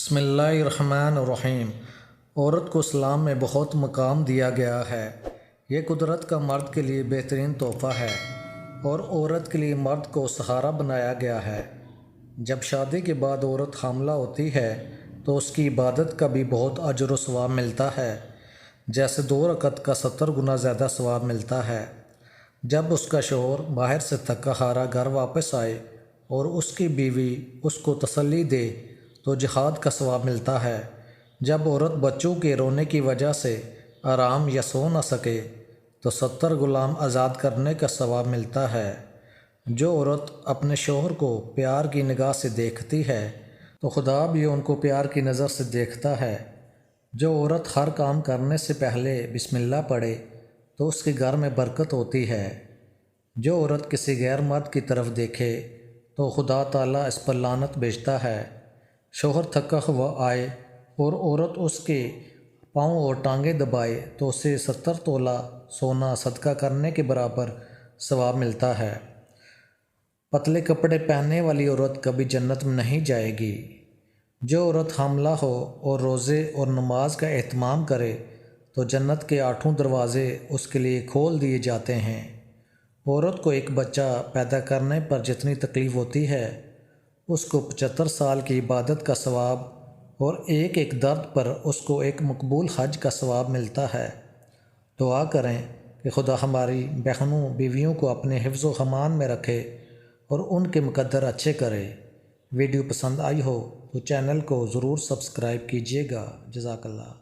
بسم اللہ الرحمن الرحیم۔ عورت کو اسلام میں بہت مقام دیا گیا ہے۔ یہ قدرت کا مرد کے لیے بہترین تحفہ ہے اور عورت کے لیے مرد کو سہارا بنایا گیا ہے۔ جب شادی کے بعد عورت حاملہ ہوتی ہے تو اس کی عبادت کا بھی بہت اجر و ثواب ملتا ہے، جیسے 2 رکعت کا 70 گنا زیادہ ثواب ملتا ہے۔ جب اس کا شوہر باہر سے تھکا ہارا گھر واپس آئے اور اس کی بیوی اس کو تسلی دے تو جہاد کا ثواب ملتا ہے۔ جب عورت بچوں کے رونے کی وجہ سے آرام یا سو نہ سکے تو 70 غلام آزاد کرنے کا ثواب ملتا ہے۔ جو عورت اپنے شوہر کو پیار کی نگاہ سے دیکھتی ہے تو خدا بھی ان کو پیار کی نظر سے دیکھتا ہے۔ جو عورت ہر کام کرنے سے پہلے بسم اللہ پڑھے تو اس کے گھر میں برکت ہوتی ہے۔ جو عورت کسی غیر مرد کی طرف دیکھے تو خدا تعالیٰ اس پر لعنت بھیجتا ہے۔ شوہر تھکا ہوا آئے اور عورت اس کے پاؤں اور ٹانگیں دبائے تو اسے 70 تولہ سونا صدقہ کرنے کے برابر ثواب ملتا ہے۔ پتلے کپڑے پہننے والی عورت کبھی جنت میں نہیں جائے گی۔ جو عورت حاملہ ہو اور روزے اور نماز کا اہتمام کرے تو جنت کے 8 دروازے اس کے لیے کھول دیے جاتے ہیں۔ عورت کو ایک بچہ پیدا کرنے پر جتنی تکلیف ہوتی ہے اس کو 75 سال کی عبادت کا ثواب اور ایک درد پر اس کو ایک مقبول حج کا ثواب ملتا ہے۔ دعا کریں کہ خدا ہماری بہنوں بیویوں کو اپنے حفظ و امان میں رکھے اور ان کے مقدر اچھے کرے۔ ویڈیو پسند آئی ہو تو چینل کو ضرور سبسکرائب کیجیے گا۔ جزاک اللہ۔